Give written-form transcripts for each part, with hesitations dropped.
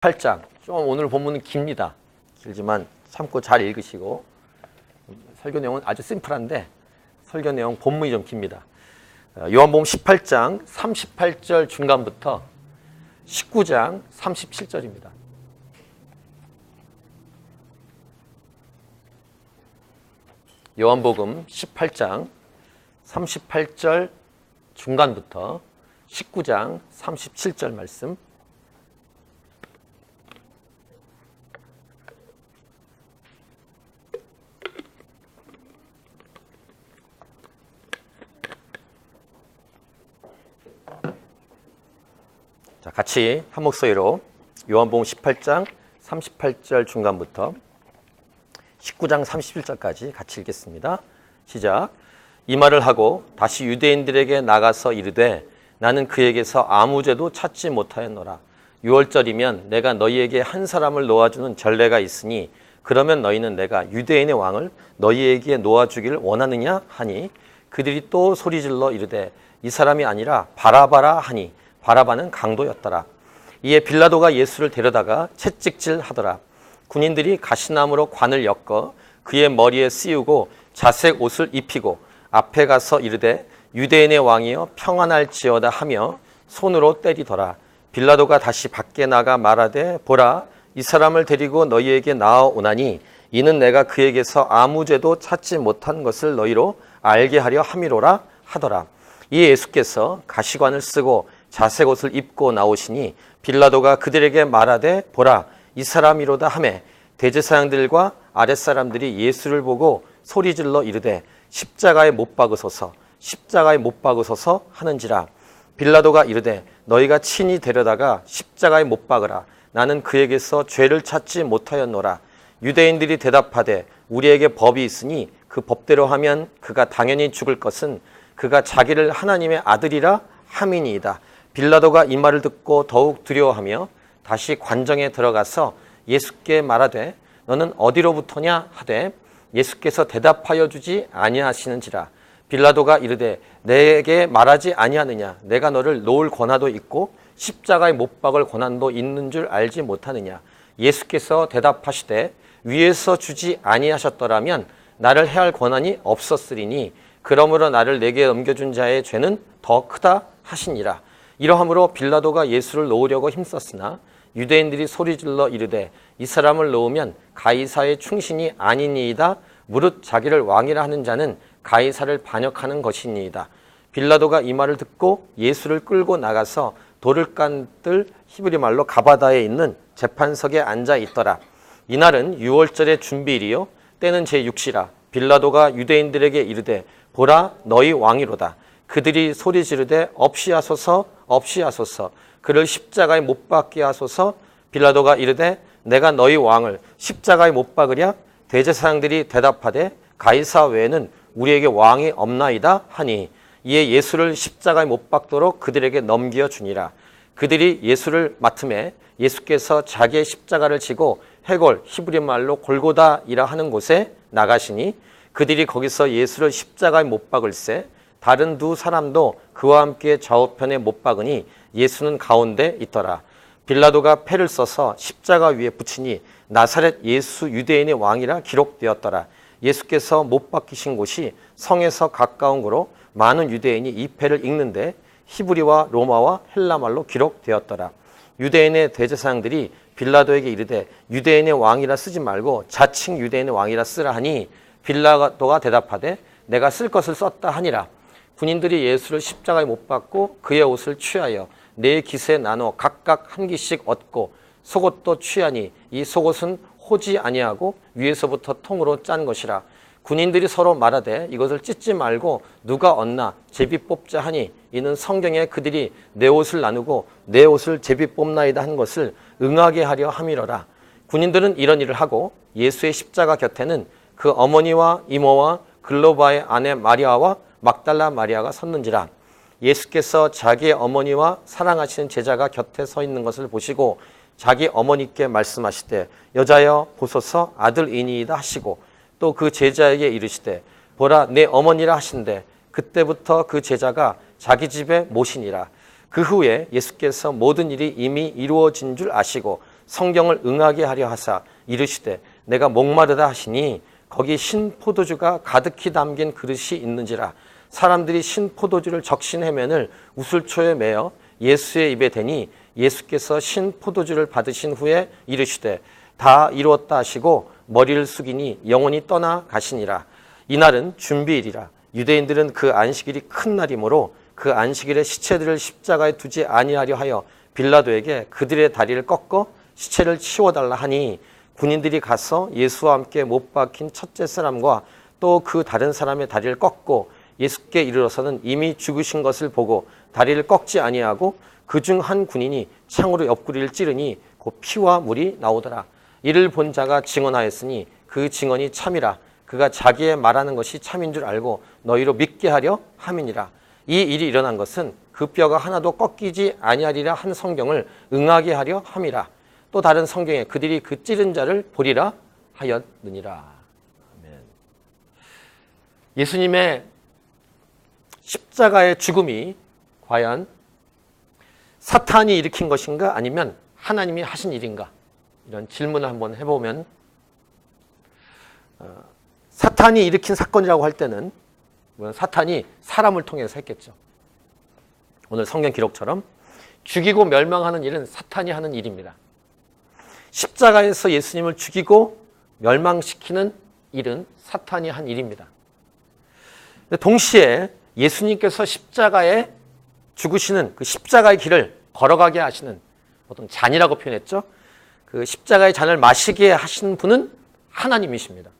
8장. 좀 오늘 본문은 깁니다. 길지만 참고 잘 읽으시고, 설교 내용은 아주 심플한데 설교 내용 본문이 좀 깁니다. 요한복음 18장 38절 중간부터 19장 37절입니다. 요한복음 18장 38절 중간부터 19장 37절 말씀. 자, 같이 한 목소리로 요한복음 18장 38절 중간부터 19장 31절까지 같이 읽겠습니다. 시작. 이 말을 하고 다시 유대인들에게 나가서 이르되 나는 그에게서 아무 죄도 찾지 못하였노라. 6월절이면 내가 너희에게 한 사람을 놓아주는 전례가 있으니 그러면 너희는 내가 유대인의 왕을 너희에게 놓아주기를 원하느냐 하니 그들이 또 소리질러 이르되 이 사람이 아니라 바라바라 하니 바라바는 강도였더라. 이에 빌라도가 예수를 데려다가 채찍질 하더라. 군인들이 가시나무로 관을 엮어 그의 머리에 씌우고 자색 옷을 입히고 앞에 가서 이르되 유대인의 왕이여 평안할지어다 하며 손으로 때리더라. 빌라도가 다시 밖에 나가 말하되 보라 이 사람을 데리고 너희에게 나아오나니 이는 내가 그에게서 아무 죄도 찾지 못한 것을 너희로 알게 하려 함이로라 하더라. 이에 예수께서 가시관을 쓰고 자색 옷을 입고 나오시니 빌라도가 그들에게 말하되 보라 이 사람이로다 하매 대제사장들과 아랫사람들이 예수를 보고 소리질러 이르되 십자가에 못 박으소서 십자가에 못 박으소서 하는지라. 빌라도가 이르되 너희가 친히 데려다가 십자가에 못 박으라. 나는 그에게서 죄를 찾지 못하였노라. 유대인들이 대답하되 우리에게 법이 있으니 그 법대로 하면 그가 당연히 죽을 것은 그가 자기를 하나님의 아들이라 함이니이다. 빌라도가 이 말을 듣고 더욱 두려워하며 다시 관정에 들어가서 예수께 말하되 너는 어디로부터냐 하되 예수께서 대답하여 주지 아니하시는지라. 빌라도가 이르되 내게 말하지 아니하느냐 내가 너를 놓을 권한도 있고 십자가에 못 박을 권한도 있는 줄 알지 못하느냐. 예수께서 대답하시되 위에서 주지 아니하셨더라면 나를 해할 권한이 없었으리니 그러므로 나를 내게 넘겨준 자의 죄는 더 크다 하시니라. 이러함으로 빌라도가 예수를 놓으려고 힘썼으나 유대인들이 소리질러 이르되 이 사람을 놓으면 가이사의 충신이 아니니이다. 무릇 자기를 왕이라 하는 자는 가이사를 반역하는 것이니이다. 빌라도가 이 말을 듣고 예수를 끌고 나가서 돌을 깐 뜰 히브리 말로 가바다에 있는 재판석에 앉아 있더라. 이날은 6월절의 준비일이요 때는 제6시라. 빌라도가 유대인들에게 이르되 보라 너희 왕이로다. 그들이 소리 지르되 없이하소서 없이하소서 그를 십자가에 못 박게 하소서. 빌라도가 이르되 내가 너희 왕을 십자가에 못 박으랴. 대제사장들이 대답하되 가이사 외에는 우리에게 왕이 없나이다 하니 이에 예수를 십자가에 못 박도록 그들에게 넘겨주니라. 그들이 예수를 맡음에 예수께서 자기의 십자가를 지고 해골 히브리 말로 골고다이라 하는 곳에 나가시니 그들이 거기서 예수를 십자가에 못 박을새 다른 두 사람도 그와 함께 좌우편에 못 박으니 예수는 가운데 있더라. 빌라도가 패를 써서 십자가 위에 붙이니 나사렛 예수 유대인의 왕이라 기록되었더라. 예수께서 못 박히신 곳이 성에서 가까운 거로 많은 유대인이 이 패를 읽는데 히브리와 로마와 헬라말로 기록되었더라. 유대인의 대제사장들이 빌라도에게 이르되 유대인의 왕이라 쓰지 말고 자칭 유대인의 왕이라 쓰라 하니 빌라도가 대답하되 내가 쓸 것을 썼다 하니라. 군인들이 예수를 십자가에 못 박고 그의 옷을 취하여 네 깃에 나눠 각각 한 깃씩 얻고 속옷도 취하니 이 속옷은 호지 아니하고 위에서부터 통으로 짠 것이라. 군인들이 서로 말하되 이것을 찢지 말고 누가 얻나 제비 뽑자 하니 이는 성경에 그들이 내 옷을 나누고 내 옷을 제비 뽑나이다 한 것을 응하게 하려 함이로라. 군인들은 이런 일을 하고 예수의 십자가 곁에는 그 어머니와 이모와 글로바의 아내 마리아와 막달라 마리아가 섰는지라. 예수께서 자기의 어머니와 사랑하시는 제자가 곁에 서 있는 것을 보시고 자기 어머니께 말씀하시되 여자여 보소서 아들이니이다 하시고 또 그 제자에게 이르시되 보라 내 어머니라 하신대 그때부터 그 제자가 자기 집에 모시니라. 그 후에 예수께서 모든 일이 이미 이루어진 줄 아시고 성경을 응하게 하려 하사 이르시되 내가 목마르다 하시니 거기 신 포도주가 가득히 담긴 그릇이 있는지라. 사람들이 신 포도주를 적신 해면을 우슬초에 매어 예수의 입에 대니 예수께서 신 포도주를 받으신 후에 이르시되 다 이루었다 하시고 머리를 숙이니 영혼이 떠나 가시니라. 이날은 준비일이라. 유대인들은 그 안식일이 큰 날이므로 그 안식일에 시체들을 십자가에 두지 아니하려 하여 빌라도에게 그들의 다리를 꺾어 시체를 치워달라 하니 군인들이 가서 예수와 함께 못 박힌 첫째 사람과 또 그 다른 사람의 다리를 꺾고 예수께 이르러서는 이미 죽으신 것을 보고 다리를 꺾지 아니하고 그중 한 군인이 창으로 옆구리를 찌르니 곧 피와 물이 나오더라. 이를 본 자가 증언하였으니 그 증언이 참이라. 그가 자기의 말하는 것이 참인 줄 알고 너희로 믿게 하려 함이니라. 이 일이 일어난 것은 그 뼈가 하나도 꺾이지 아니하리라 한 성경을 응하게 하려 함이라. 또 다른 성경에 그들이 그 찌른 자를 보리라 하였느니라. 아멘. 예수님의 십자가의 죽음이 과연 사탄이 일으킨 것인가 아니면 하나님이 하신 일인가? 이런 질문을 한번 해보면 사탄이 일으킨 사건이라고 할 때는 사탄이 사람을 통해서 했겠죠. 오늘 성경 기록처럼 죽이고 멸망하는 일은 사탄이 하는 일입니다. 십자가에서 예수님을 죽이고 멸망시키는 일은 사탄이 한 일입니다. 동시에 예수님께서 십자가에 죽으시는 그 십자가의 길을 걸어가게 하시는 어떤 잔이라고 표현했죠. 그 십자가의 잔을 마시게 하신 분은 하나님이십니다.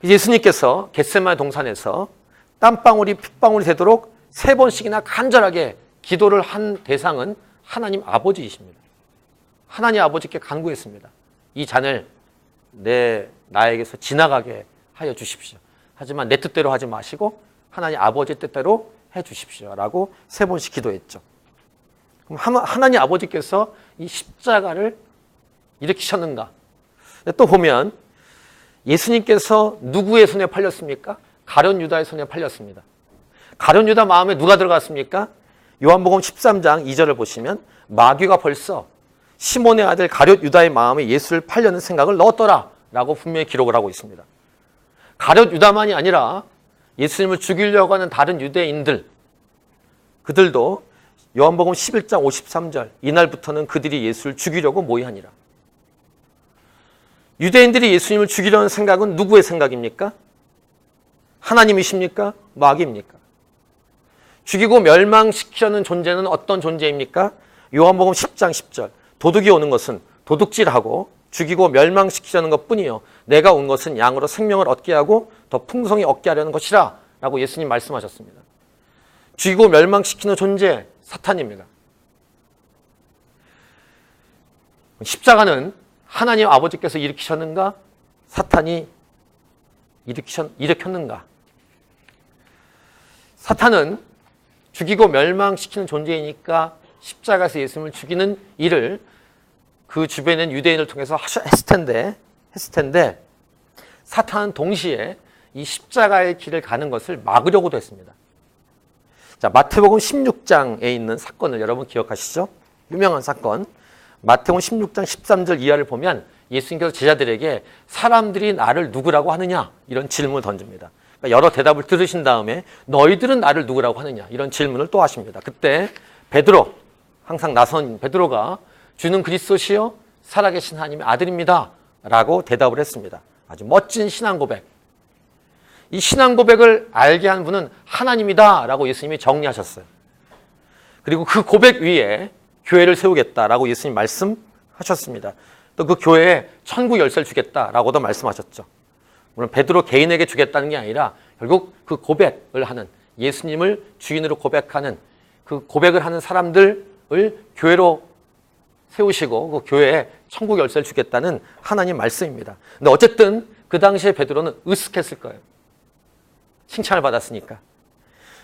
예수님께서 겟세마네 동산에서 땀방울이 핏방울이 되도록 3번씩이나 간절하게 기도를 한 대상은 하나님 아버지이십니다. 하나님 아버지께 간구했습니다. 이 잔을 나에게서 지나가게 하여 주십시오. 하지만 내 뜻대로 하지 마시고 하나님 아버지 뜻대로 해 주십시오. 라고 3번씩 기도했죠. 그럼 하나님 아버지께서 이 십자가를 일으키셨는가? 또 보면 예수님께서 누구의 손에 팔렸습니까? 가룟 유다의 손에 팔렸습니다. 가룟 유다 마음에 누가 들어갔습니까? 요한복음 13장 2절을 보시면 마귀가 벌써 시몬의 아들 가룟 유다의 마음에 예수를 팔려는 생각을 넣었더라 라고 분명히 기록을 하고 있습니다. 가룟 유다만이 아니라 예수님을 죽이려고 하는 다른 유대인들, 그들도 요한복음 11장 53절 이날부터는 그들이 예수를 죽이려고 모의하니라. 유대인들이 예수님을 죽이려는 생각은 누구의 생각입니까? 하나님이십니까? 마귀입니까? 죽이고 멸망시키려는 존재는 어떤 존재입니까? 요한복음 10장 10절 도둑이 오는 것은 도둑질하고 죽이고 멸망시키려는 것뿐이요 내가 온 것은 양으로 생명을 얻게 하고 더 풍성히 얻게 하려는 것이라 라고 예수님 말씀하셨습니다. 죽이고 멸망시키는 존재 사탄입니다. 십자가는 하나님 아버지께서 일으키셨는가? 사탄이 일으켰는가? 사탄은 죽이고 멸망시키는 존재이니까 십자가에서 예수님을 죽이는 일을 그 주변에 있는 유대인을 통해서 했을 텐데 사탄은 동시에 이 십자가의 길을 가는 것을 막으려고도 했습니다. 자, 마태복음 16장에 있는 사건을 여러분 기억하시죠? 유명한 사건. 마태복음 16장 13절 이하를 보면 예수님께서 제자들에게 사람들이 나를 누구라고 하느냐? 이런 질문을 던집니다. 그러니까 여러 대답을 들으신 다음에 너희들은 나를 누구라고 하느냐? 이런 질문을 또 하십니다. 그때 베드로, 항상 나선 베드로가 주는 그리스도시요 살아계신 하나님의 아들입니다 라고 대답을 했습니다. 아주 멋진 신앙 고백. 이 신앙 고백을 알게 한 분은 하나님이다 라고 예수님이 정리하셨어요. 그리고 그 고백 위에 교회를 세우겠다라고 예수님 말씀하셨습니다. 또 그 교회에 천국 열쇠를 주겠다라고도 말씀하셨죠. 물론 베드로 개인에게 주겠다는 게 아니라 결국 그 고백을 하는 예수님을 주인으로 고백하는 그 고백을 하는 사람들을 교회로 세우시고 그 교회에 천국 열쇠를 주겠다는 하나님 말씀입니다. 근데 어쨌든 그 당시에 베드로는 으쓱했을 거예요. 칭찬을 받았으니까.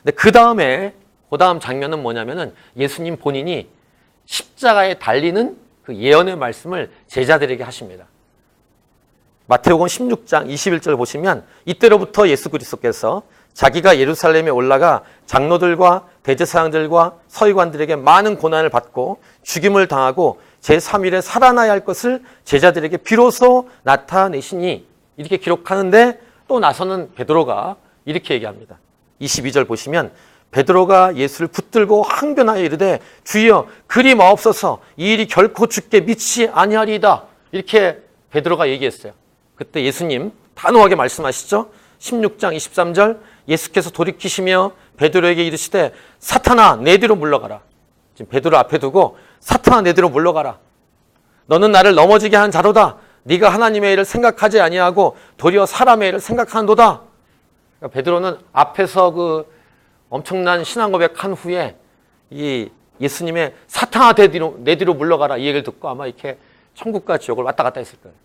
근데 그 다음 장면은 뭐냐면은 예수님 본인이 십자가에 달리는 그 예언의 말씀을 제자들에게 하십니다. 마태복음 16장 21절 보시면 이때로부터 예수 그리스도께서 자기가 예루살렘에 올라가 장로들과 대제사장들과 서기관들에게 많은 고난을 받고 죽임을 당하고 제3일에 살아나야 할 것을 제자들에게 비로소 나타내시니 이렇게 기록하는데 또 나서는 베드로가 이렇게 얘기합니다. 22절 보시면 베드로가 예수를 붙들고 항변하여 이르되 주여 그리 마옵소서 이 일이 결코 주께 미치지 아니하리이다. 이렇게 베드로가 얘기했어요. 그때 예수님 단호하게 말씀하시죠. 16장 23절 예수께서 돌이키시며 베드로에게 이르시되 사탄아 내 뒤로 물러가라. 지금 베드로 앞에 두고 사탄아 내 뒤로 물러가라. 너는 나를 넘어지게 한 자로다. 네가 하나님의 일을 생각하지 아니하고 도리어 사람의 일을 생각하는도다. 그러니까 베드로는 앞에서 그 엄청난 신앙 고백한 후에 이 예수님의 사탄아 내 뒤로 물러가라 이 얘기를 듣고 아마 이렇게 천국과 지옥을 왔다 갔다 했을 거예요.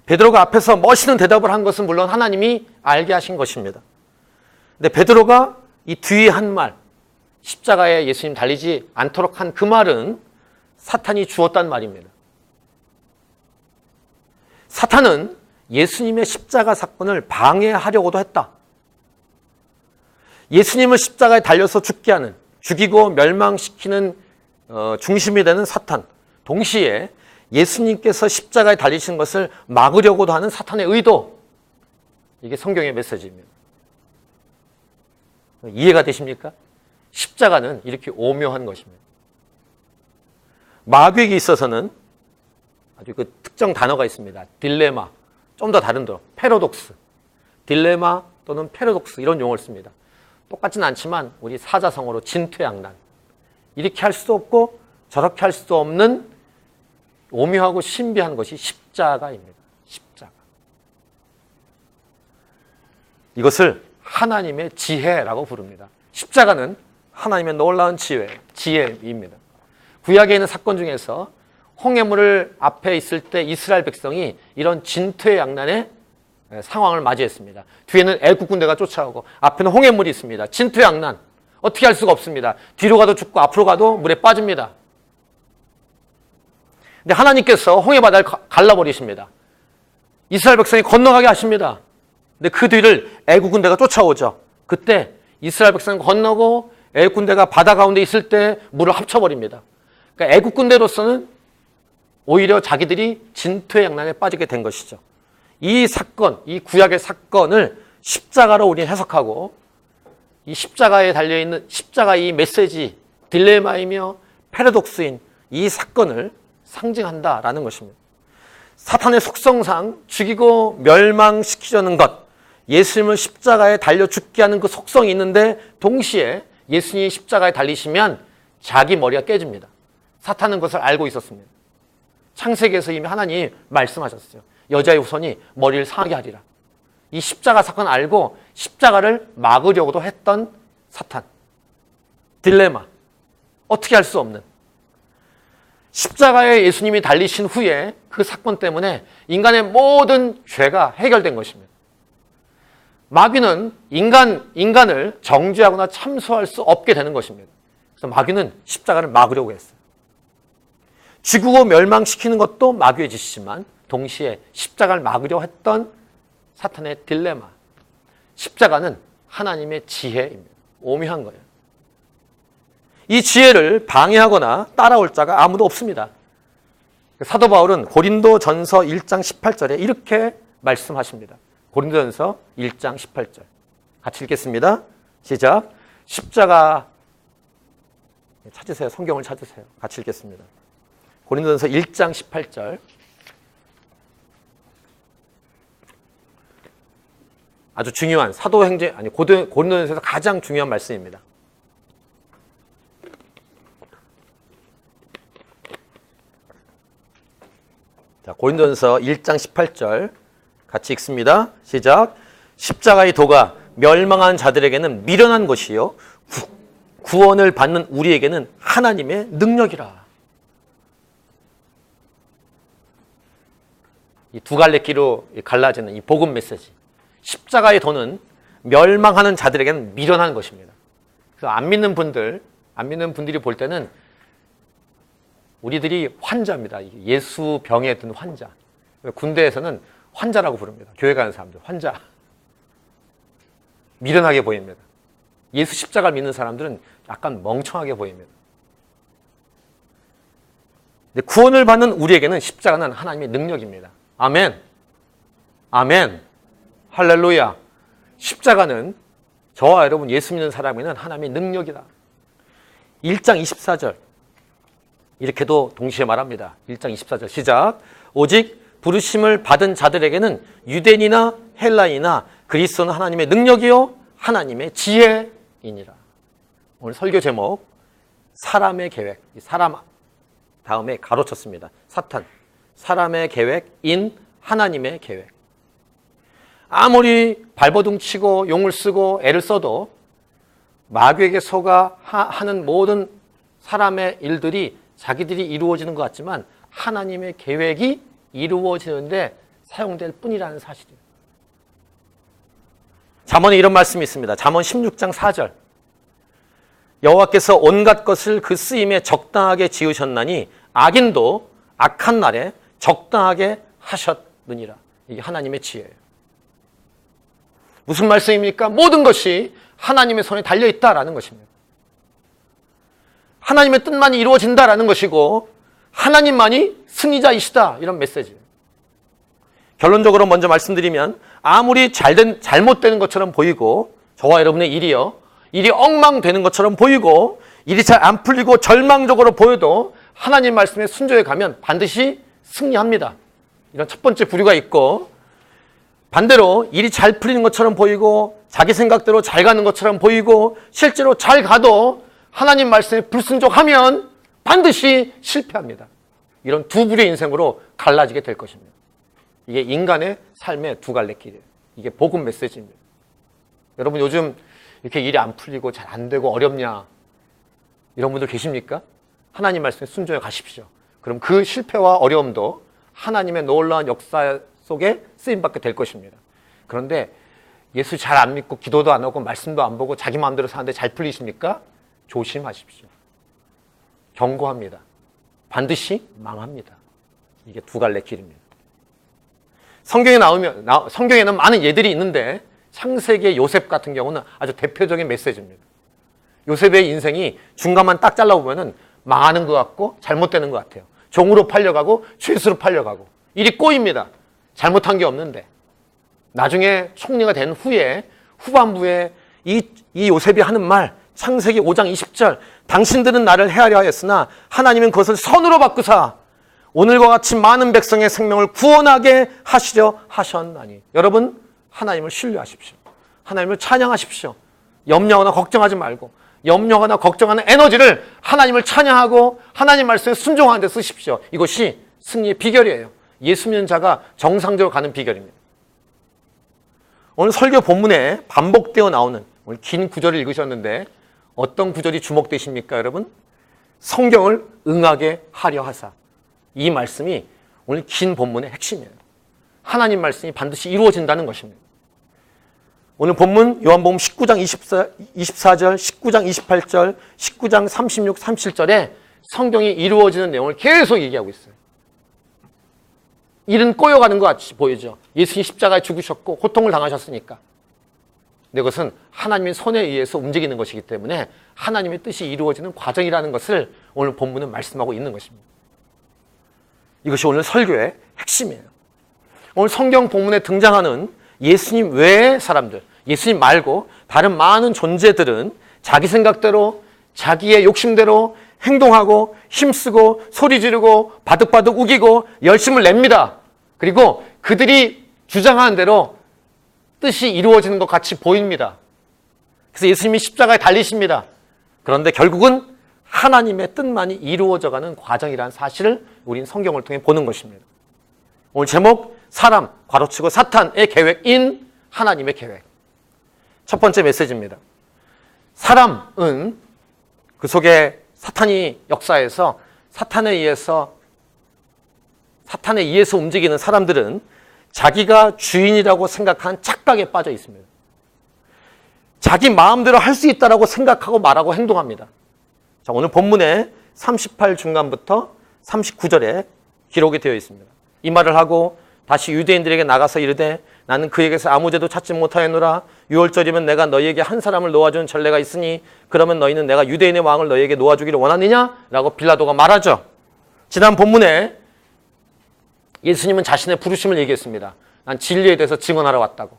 베드로가 앞에서 멋있는 대답을 한 것은 물론 하나님이 알게 하신 것입니다. 근데 베드로가 이 뒤에 한 말, 십자가에 예수님 달리지 않도록 한 그 말은 사탄이 주었단 말입니다. 사탄은 예수님의 십자가 사건을 방해하려고도 했다. 예수님을 십자가에 달려서 죽게 하는, 죽이고 멸망시키는 중심이 되는 사탄, 동시에 예수님께서 십자가에 달리신 것을 막으려고도 하는 사탄의 의도, 이게 성경의 메시지입니다. 이해가 되십니까? 십자가는 이렇게 오묘한 것입니다. 마귀에게 있어서는 아주 그 특정 단어가 있습니다. 딜레마, 좀 더 다른 단어, 패러독스. 딜레마 또는 패러독스 이런 용어를 씁니다. 똑같진 않지만 우리 사자성어로 진퇴양난. 이렇게 할 수도 없고 저렇게 할 수도 없는 오묘하고 신비한 것이 십자가입니다. 십자가. 이것을 하나님의 지혜라고 부릅니다. 십자가는 하나님의 놀라운 지혜입니다. 구약에 있는 사건 중에서 홍해물을 앞에 있을 때 이스라엘 백성이 이런 진퇴양난의 상황을 맞이했습니다. 뒤에는 애국 군대가 쫓아오고 앞에는 홍해물이 있습니다. 진퇴양난. 어떻게 할 수가 없습니다. 뒤로 가도 죽고 앞으로 가도 물에 빠집니다. 근데 하나님께서 홍해바다를 갈라버리십니다. 이스라엘 백성이 건너가게 하십니다. 근데 그 뒤를 애국 군대가 쫓아오죠. 그때 이스라엘 백성이 건너고 애국 군대가 바다 가운데 있을 때 물을 합쳐버립니다. 그러니까 애국 군대로서는 오히려 자기들이 진퇴양난에 빠지게 된 것이죠. 이 사건, 이 구약의 사건을 십자가로 우리는 해석하고 이 십자가에 달려있는 십자가 이 메시지, 딜레마이며 패러독스인 이 사건을 상징한다라는 것입니다. 사탄의 속성상 죽이고 멸망시키려는 것, 예수님을 십자가에 달려 죽게 하는 그 속성이 있는데 동시에 예수님이 십자가에 달리시면 자기 머리가 깨집니다. 사탄은 그것을 알고 있었습니다. 창세기에서 이미 하나님이 말씀하셨어요. 여자의 후손이 머리를 상하게 하리라. 이 십자가 사건을 알고 십자가를 막으려고도 했던 사탄. 딜레마. 어떻게 할 수 없는. 십자가에 예수님이 달리신 후에 그 사건 때문에 인간의 모든 죄가 해결된 것입니다. 마귀는 인간을 정죄하거나 참소할 수 없게 되는 것입니다. 그래서 마귀는 십자가를 막으려고 했어요. 죽이고 멸망시키는 것도 마귀의 짓이지만 동시에 십자가를 막으려 했던 사탄의 딜레마. 십자가는 하나님의 지혜입니다. 오묘한 거예요. 이 지혜를 방해하거나 따라올 자가 아무도 없습니다. 사도 바울은 고린도전서 1장 18절에 이렇게 말씀하십니다. 고린도전서 1장 18절. 같이 읽겠습니다. 시작. 십자가 찾으세요. 성경을 찾으세요. 같이 읽겠습니다. 고린도전서 1장 18절. 아주 중요한 고린도전서에서 가장 중요한 말씀입니다. 자, 고린도전서 1장 18절 같이 읽습니다. 시작. 십자가의 도가 멸망한 자들에게는 미련한 것이요 구원을 받는 우리에게는 하나님의 능력이라. 이 두 갈래 길로 갈라지는 이 복음 메시지. 십자가의 도는 멸망하는 자들에게는 미련한 것입니다. 그래서 안 믿는 분들이 볼 때는 우리들이 환자입니다. 예수 병에 든 환자. 군대에서는 환자라고 부릅니다. 교회 가는 사람들, 환자. 미련하게 보입니다. 예수 십자가를 믿는 사람들은 약간 멍청하게 보입니다. 구원을 받는 우리에게는 십자가는 하나님의 능력입니다. 아멘. 아멘. 할렐루야. 십자가는 저와 여러분 예수 믿는 사람에게는 하나님의 능력이다. 1장 24절 이렇게도 동시에 말합니다. 1장 24절 시작. 오직 부르심을 받은 자들에게는 유대인이나 헬라인이나 그리스도는 하나님의 능력이요 하나님의 지혜이니라. 오늘 설교 제목 사람의 계획. 사람 다음에 가로쳤습니다. 사탄. 사람의 계획인 하나님의 계획. 아무리 발버둥 치고 용을 쓰고 애를 써도 마귀에게 속아 하는 모든 사람의 일들이 자기들이 이루어지는 것 같지만 하나님의 계획이 이루어지는데 사용될 뿐이라는 사실이에요. 잠언에 이런 말씀이 있습니다. 잠언 16장 4절. 여호와께서 온갖 것을 그 쓰임에 적당하게 지으셨나니 악인도 악한 날에 적당하게 하셨느니라. 이게 하나님의 지혜예요. 무슨 말씀입니까? 모든 것이 하나님의 손에 달려있다라는 것입니다. 하나님의 뜻만이 이루어진다라는 것이고 하나님만이 승리자이시다 이런 메시지예요. 결론적으로 먼저 말씀드리면 아무리 잘못되는 것처럼 보이고 저와 여러분의 일이 엉망되는 것처럼 보이고 일이 잘 안 풀리고 절망적으로 보여도 하나님 말씀에 순종해 가면 반드시 승리합니다. 이런 첫 번째 부류가 있고 반대로 일이 잘 풀리는 것처럼 보이고 자기 생각대로 잘 가는 것처럼 보이고 실제로 잘 가도 하나님 말씀에 불순종하면 반드시 실패합니다. 이런 두 부류의 인생으로 갈라지게 될 것입니다. 이게 인간의 삶의 두 갈래 길이에요. 이게 복음 메시지입니다. 여러분 요즘 이렇게 일이 안 풀리고 잘 안 되고 어렵냐 이런 분들 계십니까? 하나님 말씀에 순종해 가십시오. 그럼 그 실패와 어려움도 하나님의 놀라운 역사 속에 쓰임받게 될 것입니다. 그런데 예수 잘 안 믿고 기도도 안 하고 말씀도 안 보고 자기 마음대로 사는데 잘 풀리십니까? 조심하십시오. 경고합니다. 반드시 망합니다. 이게 두 갈래 길입니다. 성경에는 많은 예들이 있는데 창세기의 요셉 같은 경우는 아주 대표적인 메시지입니다. 요셉의 인생이 중간만 딱 잘라보면 망하는 것 같고 잘못되는 것 같아요. 종으로 팔려가고 죄수로 팔려가고 일이 꼬입니다. 잘못한 게 없는데 나중에 총리가 된 후에 후반부에 이 요셉이 하는 말 창세기 5장 20절 당신들은 나를 해하려 하였으나 하나님은 그것을 선으로 바꾸사 오늘과 같이 많은 백성의 생명을 구원하게 하시려 하셨나니. 여러분 하나님을 신뢰하십시오. 하나님을 찬양하십시오. 염려하거나 걱정하지 말고 염려하거나 걱정하는 에너지를 하나님을 찬양하고 하나님 말씀에 순종하는 데 쓰십시오. 이것이 승리의 비결이에요. 예수 믿는 자가 정상적으로 가는 비결입니다. 오늘 설교 본문에 반복되어 나오는 오늘 긴 구절을 읽으셨는데 어떤 구절이 주목되십니까 여러분? 성경을 응하게 하려 하사. 이 말씀이 오늘 긴 본문의 핵심이에요. 하나님 말씀이 반드시 이루어진다는 것입니다. 오늘 본문 요한복음 19장 24절, 19장 28절, 19장 36, 37절에 성경이 이루어지는 내용을 계속 얘기하고 있어요. 일은 꼬여가는 것 같이 보이죠. 예수님 십자가에 죽으셨고 고통을 당하셨으니까. 근데 그것은 하나님의 손에 의해서 움직이는 것이기 때문에 하나님의 뜻이 이루어지는 과정이라는 것을 오늘 본문은 말씀하고 있는 것입니다. 이것이 오늘 설교의 핵심이에요. 오늘 성경 본문에 등장하는 예수님 외의 사람들, 예수님 말고 다른 많은 존재들은 자기 생각대로 자기의 욕심대로 행동하고 힘쓰고 소리 지르고 바득바득 우기고 열심을 냅니다. 그리고 그들이 주장하는 대로 뜻이 이루어지는 것 같이 보입니다. 그래서 예수님이 십자가에 달리십니다. 그런데 결국은 하나님의 뜻만이 이루어져가는 과정이라는 사실을 우린 성경을 통해 보는 것입니다. 오늘 제목 사람, 괄호치고 사탄의 계획인 하나님의 계획. 첫 번째 메시지입니다. 사람은 그 속에 사탄이 역사에서 사탄에 의해서 움직이는 사람들은 자기가 주인이라고 생각한 착각에 빠져 있습니다. 자기 마음대로 할 수 있다라고 생각하고 말하고 행동합니다. 자, 오늘 본문에 38 중간부터 39절에 기록이 되어 있습니다. 이 말을 하고 다시 유대인들에게 나가서 이르되 나는 그에게서 아무 죄도 찾지 못하였노라. 유월절이면 내가 너희에게 한 사람을 놓아주는 전례가 있으니 그러면 너희는 내가 유대인의 왕을 너희에게 놓아주기를 원하느냐? 라고 빌라도가 말하죠. 지난 본문에 예수님은 자신의 부르심을 얘기했습니다. 난 진리에 대해서 증언하러 왔다고.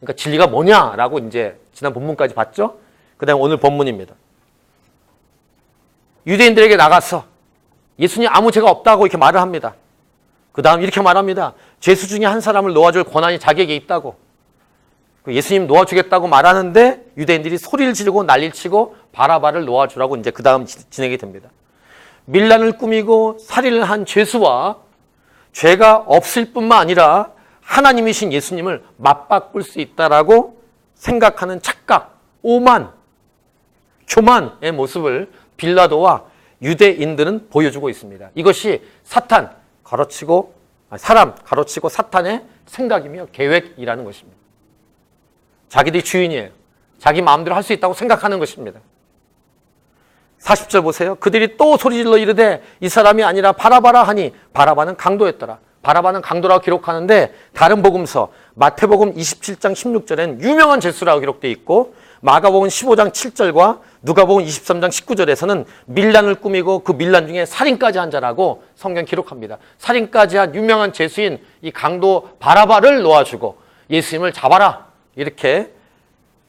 그러니까 진리가 뭐냐라고 이제 지난 본문까지 봤죠. 그다음 오늘 본문입니다. 유대인들에게 나가서 예수님 아무 죄가 없다고 이렇게 말을 합니다. 그 다음 이렇게 말합니다. 죄수 중에 한 사람을 놓아줄 권한이 자기에게 있다고. 예수님 놓아주겠다고 말하는데 유대인들이 소리를 지르고 난리를 치고 바라바를 놓아주라고 이제 그 다음 진행이 됩니다. 밀란을 꾸미고 살인을 한 죄수와 죄가 없을 뿐만 아니라 하나님이신 예수님을 맞바꿀 수 있다라고 생각하는 착각, 오만, 교만의 모습을 빌라도와 유대인들은 보여주고 있습니다. 이것이 사탄 가로치고 사람 가로치고 사탄의 생각이며 계획이라는 것입니다. 자기들이 주인이에요. 자기 마음대로 할 수 있다고 생각하는 것입니다. 40절 보세요. 그들이 또 소리질러 이르되 이 사람이 아니라 바라바라 하니 바라바는 강도였더라. 바라바는 강도라고 기록하는데 다른 복음서 마태복음 27장 16절엔 유명한 죄수라고 기록되어 있고 마가복음 15장 7절과 누가복음 23장 19절에서는 밀란을 꾸미고 그 밀란 중에 살인까지 한 자라고 성경 기록합니다. 살인까지 한 유명한 죄수인 이 강도 바라바를 놓아주고 예수님을 잡아라 이렇게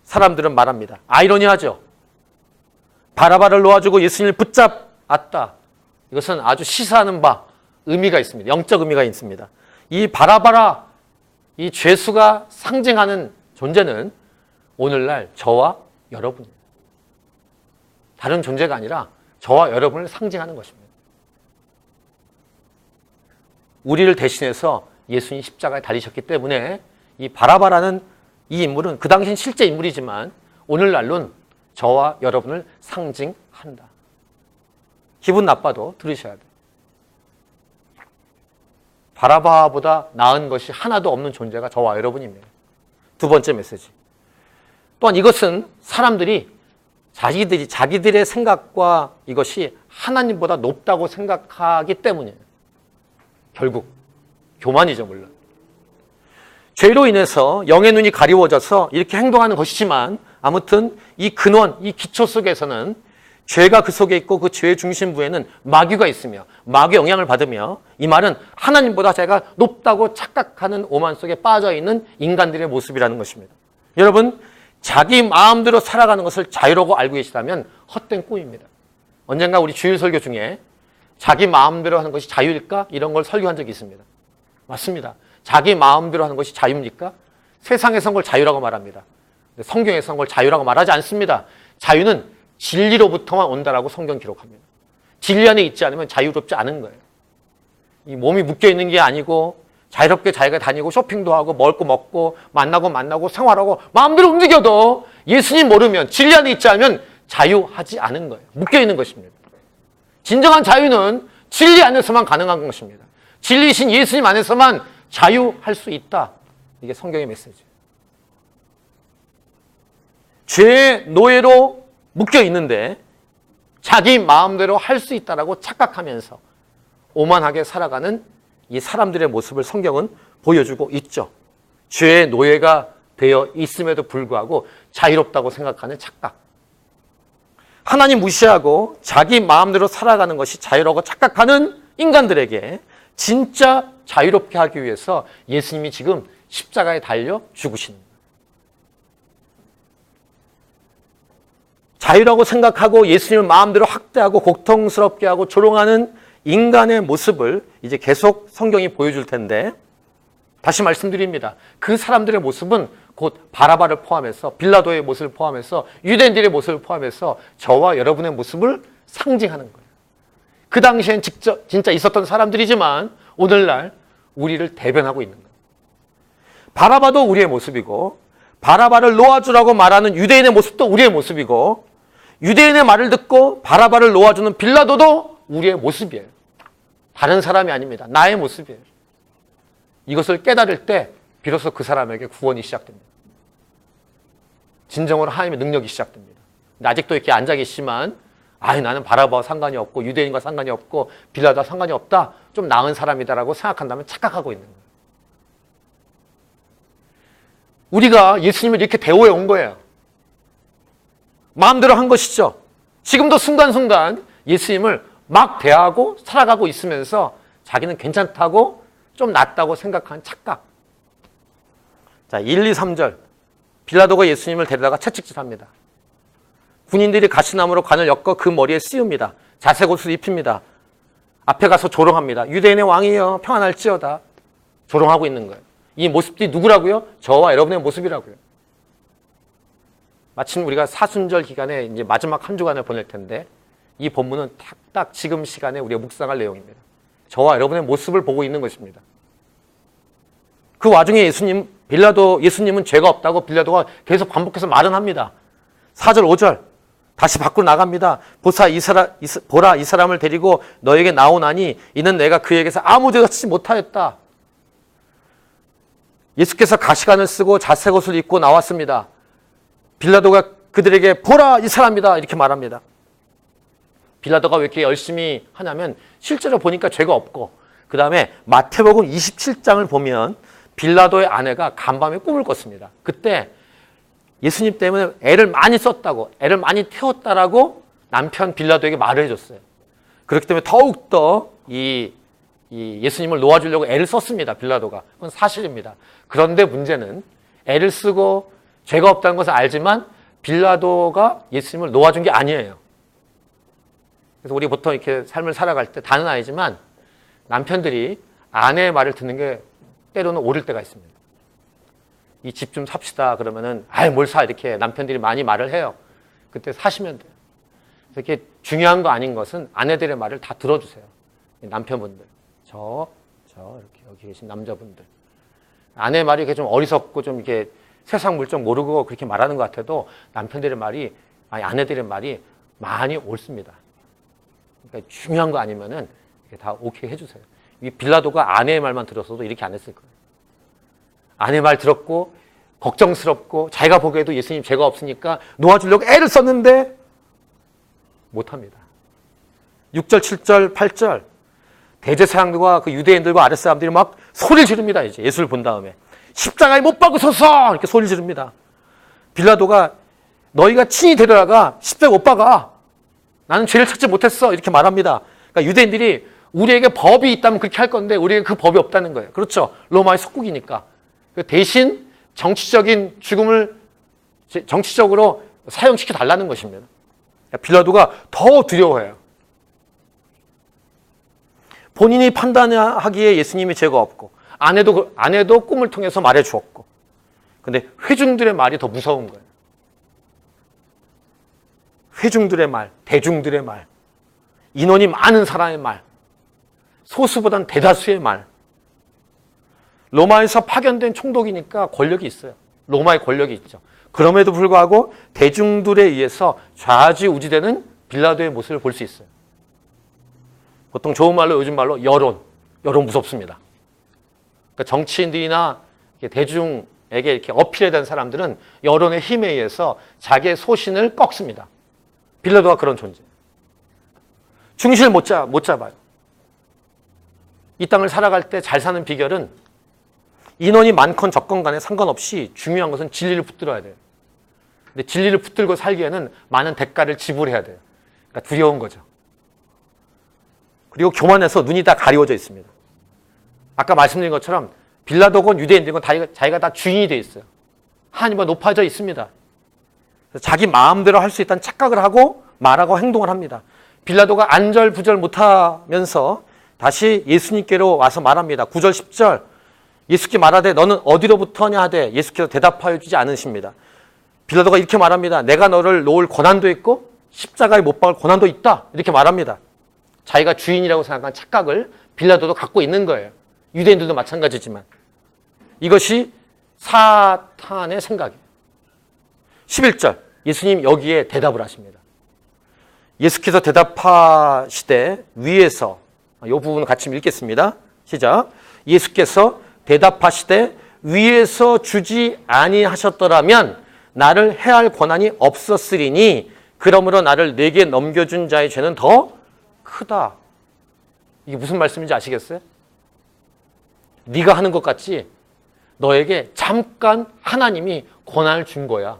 사람들은 말합니다. 아이러니하죠. 바라바를 놓아주고 예수님을 붙잡았다. 이것은 아주 시사하는 바 의미가 있습니다. 영적 의미가 있습니다. 이 바라바라 이 죄수가 상징하는 존재는 오늘날 저와 여러분입니다. 다른 존재가 아니라 저와 여러분을 상징하는 것입니다. 우리를 대신해서 예수님이 십자가에 달리셨기 때문에 이 바라바라는 이 인물은 그 당시엔 실제 인물이지만 오늘날론 저와 여러분을 상징한다. 기분 나빠도 들으셔야 돼요. 바라바보다 나은 것이 하나도 없는 존재가 저와 여러분입니다. 두 번째 메시지. 또한 이것은 사람들이 자기들의 생각과 이것이 하나님보다 높다고 생각하기 때문이에요. 결국 교만이죠, 물론. 죄로 인해서 영의 눈이 가리워져서 이렇게 행동하는 것이지만 아무튼 이 근원, 이 기초 속에서는 죄가 그 속에 있고 그 죄의 중심부에는 마귀가 있으며 마귀의 영향을 받으며 이 말은 하나님보다 자기가 높다고 착각하는 오만 속에 빠져있는 인간들의 모습이라는 것입니다. 여러분, 자기 마음대로 살아가는 것을 자유라고 알고 계시다면 헛된 꿈입니다. 언젠가 우리 주일 설교 중에 자기 마음대로 하는 것이 자유일까? 이런 걸 설교한 적이 있습니다. 맞습니다. 자기 마음대로 하는 것이 자유입니까? 세상에선 걸 자유라고 말합니다. 성경에선 걸 자유라고 말하지 않습니다. 자유는 진리로부터만 온다라고 성경 기록합니다. 진리 안에 있지 않으면 자유롭지 않은 거예요. 이 몸이 묶여있는 게 아니고 자유롭게 자기가 다니고 쇼핑도 하고 먹을 거 먹고 만나고 생활하고 마음대로 움직여도 예수님 모르면 진리 안에 있지 않으면 자유하지 않은 거예요. 묶여있는 것입니다. 진정한 자유는 진리 안에서만 가능한 것입니다. 진리이신 예수님 안에서만 자유할 수 있다. 이게 성경의 메시지예요. 죄의 노예로 묶여 있는데 자기 마음대로 할 수 있다라고 착각하면서 오만하게 살아가는 이 사람들의 모습을 성경은 보여주고 있죠. 죄의 노예가 되어 있음에도 불구하고 자유롭다고 생각하는 착각. 하나님 무시하고 자기 마음대로 살아가는 것이 자유라고 착각하는 인간들에게 진짜 자유롭게 하기 위해서 예수님이 지금 십자가에 달려 죽으신 거예요. 자유라고 생각하고 예수님을 마음대로 학대하고 고통스럽게 하고 조롱하는 인간의 모습을 이제 계속 성경이 보여줄 텐데 다시 말씀드립니다. 그 사람들의 모습은 곧 바라바를 포함해서 빌라도의 모습을 포함해서 유대인들의 모습을 포함해서 저와 여러분의 모습을 상징하는 거예요. 그 당시엔 직접 진짜 있었던 사람들이지만 오늘날 우리를 대변하고 있는 거예요. 바라바도 우리의 모습이고 바라바를 놓아주라고 말하는 유대인의 모습도 우리의 모습이고 유대인의 말을 듣고 바라바를 놓아주는 빌라도도 우리의 모습이에요. 다른 사람이 아닙니다. 나의 모습이에요. 이것을 깨달을 때 비로소 그 사람에게 구원이 시작됩니다. 진정으로 하나님의 능력이 시작됩니다. 근데 아직도 이렇게 앉아 계시지만 나는 바라바와 상관이 없고 유대인과 상관이 없고 빌라도와 상관이 없다. 좀 나은 사람이다라고 생각한다면 착각하고 있는 거예요. 우리가 예수님을 이렇게 대우해 온 거예요. 마음대로 한 것이죠. 지금도 순간순간 예수님을 막 대하고 살아가고 있으면서 자기는 괜찮다고 좀 낫다고 생각하는 착각. 자, 1, 2, 3절. 빌라도가 예수님을 데려다가 채찍질합니다. 군인들이 가시나무로 관을 엮어 그 머리에 씌웁니다. 자색 옷을 입힙니다. 앞에 가서 조롱합니다. 유대인의 왕이여 평안할지어다. 조롱하고 있는 거예요. 이 모습들이 누구라고요? 저와 여러분의 모습이라고요. 마침 우리가 사순절 기간에 이제 마지막 한 주간을 보낼 텐데 이 본문은 딱 지금 시간에 우리가 묵상할 내용입니다. 저와 여러분의 모습을 보고 있는 것입니다. 그 와중에 예수님은 죄가 없다고 빌라도가 계속 반복해서 말은 합니다. 4절, 5절 다시 밖으로 나갑니다. 보라 이 사람을 데리고 너에게 나오나니 이는 내가 그에게서 아무 죄도 찾지 못하였다. 예수께서 가시관을 쓰고 자색 옷을 입고 나왔습니다. 빌라도가 그들에게 보라 이 사람이다 이렇게 말합니다. 빌라도가 왜 이렇게 열심히 하냐면 실제로 보니까 죄가 없고 그 다음에 마태복음 27장을 보면 빌라도의 아내가 간밤에 꿈을 꿨습니다. 그때 예수님 때문에 애를 많이 썼다고 애를 많이 태웠다라고 남편 빌라도에게 말을 해줬어요. 그렇기 때문에 더욱더 이 예수님을 놓아주려고 애를 썼습니다. 빌라도가. 그건 사실입니다. 그런데 문제는 애를 쓰고 죄가 없다는 것을 알지만 빌라도가 예수님을 놓아준 게 아니에요. 그래서 우리 보통 이렇게 삶을 살아갈 때 다는 아니지만 남편들이 아내의 말을 듣는 게 때로는 옳을 때가 있습니다. 이 집 좀 삽시다 그러면은 뭘 사 이렇게 남편들이 많이 말을 해요. 그때 사시면 돼요. 이렇게 중요한 거 아닌 것은 아내들의 말을 다 들어주세요. 남편분들, 이렇게 여기 계신 남자분들. 아내의 말이 이렇게 좀 어리석고 좀 이렇게 세상 물정 모르고 그렇게 말하는 것 같아도 남편들의 말이, 아내들의 말이 많이 옳습니다. 그러니까 중요한 거 아니면은 다 오케이 해주세요. 이 빌라도가 아내의 말만 들었어도 이렇게 안 했을 거예요. 아내 말 들었고 걱정스럽고 자기가 보기에도 예수님 죄가 없으니까 놓아주려고 애를 썼는데 못합니다. 6절, 7절, 8절 대제사장들과 그 유대인들과 아랫사람들이 막 소리를 지릅니다. 이제 예수를 본 다음에 십자가에 못 박으소서 이렇게 소리를 지릅니다. 빌라도가 너희가 친히 데려다가 십자가에 못 박아. 나는 죄를 찾지 못했어 이렇게 말합니다. 그러니까 유대인들이 우리에게 법이 있다면 그렇게 할 건데 우리에게 그 법이 없다는 거예요. 그렇죠. 로마의 속국이니까. 대신 정치적인 죽음을 정치적으로 사용시켜 달라는 것입니다. 빌라도가 더 두려워해요. 본인이 판단하기에 예수님이 죄가 없고 아내도 꿈을 통해서 말해 주었고 근데 회중들의 말이 더 무서운 거예요. 회중들의 말, 대중들의 말, 인원이 많은 사람의 말, 소수보단 대다수의 말. 로마에서 파견된 총독이니까 권력이 있어요. 로마의 권력이 있죠. 그럼에도 불구하고 대중들에 의해서 좌지우지되는 빌라도의 모습을 볼 수 있어요. 보통 좋은 말로 요즘 말로 여론 무섭습니다. 그러니까 정치인들이나 대중에게 이렇게 어필해야 되는 사람들은 여론의 힘에 의해서 자기의 소신을 꺾습니다. 빌라도가 그런 존재. 중심을 못 잡아요. 이 땅을 살아갈 때 잘 사는 비결은 인원이 많건 적건 간에 상관없이 중요한 것은 진리를 붙들어야 돼요. 근데 진리를 붙들고 살기에는 많은 대가를 지불해야 돼요. 그러니까 두려운 거죠. 그리고 교만해서 눈이 다 가리워져 있습니다. 아까 말씀드린 것처럼 빌라도건 유대인들건 자기가 다 주인이 돼 있어요. 하나님과 높아져 있습니다. 자기 마음대로 할 수 있다는 착각을 하고 말하고 행동을 합니다. 빌라도가 안절부절 못하면서 다시 예수님께로 와서 말합니다. 9절 10절 예수께 말하되 너는 어디로부터냐 하되 예수께서 대답하여 주지 않으십니다. 빌라도가 이렇게 말합니다. 내가 너를 놓을 권한도 있고 십자가에 못 박을 권한도 있다. 이렇게 말합니다. 자기가 주인이라고 생각한 착각을 빌라도도 갖고 있는 거예요. 유대인들도 마찬가지지만. 이것이 사탄의 생각이에요. 11절 예수님 여기에 대답을 하십니다. 예수께서 대답하시되 위에서 이 부분을 같이 읽겠습니다. 시작. 예수께서 대답하시되 위에서 주지 아니하셨더라면 나를 해할 권한이 없었으리니 그러므로 나를 내게 넘겨준 자의 죄는 더 크다. 이게 무슨 말씀인지 아시겠어요? 네가 하는 것 같지 너에게 잠깐 하나님이 권한을 준 거야.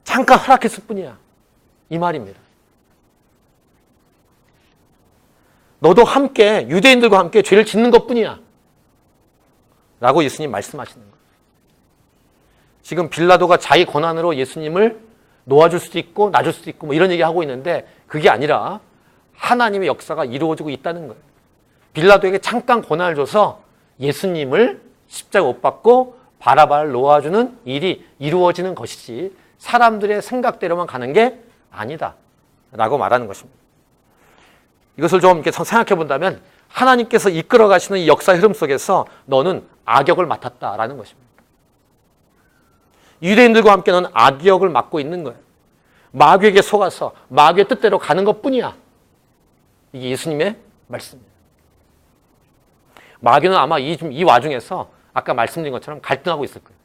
잠깐 허락했을 뿐이야. 이 말입니다. 너도 함께 유대인들과 함께 죄를 짓는 것뿐이야 라고 예수님 말씀하시는 거예요. 지금 빌라도가 자기 권한으로 예수님을 놓아줄 수도 있고 놔줄 수도 있고 뭐 이런 얘기하고 있는데 그게 아니라 하나님의 역사가 이루어지고 있다는 거예요. 빌라도에게 잠깐 권한을 줘서 예수님을 십자가 못 박고 바라바를 놓아주는 일이 이루어지는 것이지 사람들의 생각대로만 가는 게 아니다 라고 말하는 것입니다. 이것을 좀 이렇게 생각해 본다면 하나님께서 이끌어 가시는 이 역사 흐름 속에서 너는 악역을 맡았다라는 것입니다. 유대인들과 함께 너는 악역을 맡고 있는 거예요. 마귀에게 속아서 마귀의 뜻대로 가는 것뿐이야. 이게 예수님의 말씀이에요. 마귀는 아마 이 와중에서 아까 말씀드린 것처럼 갈등하고 있을 거예요.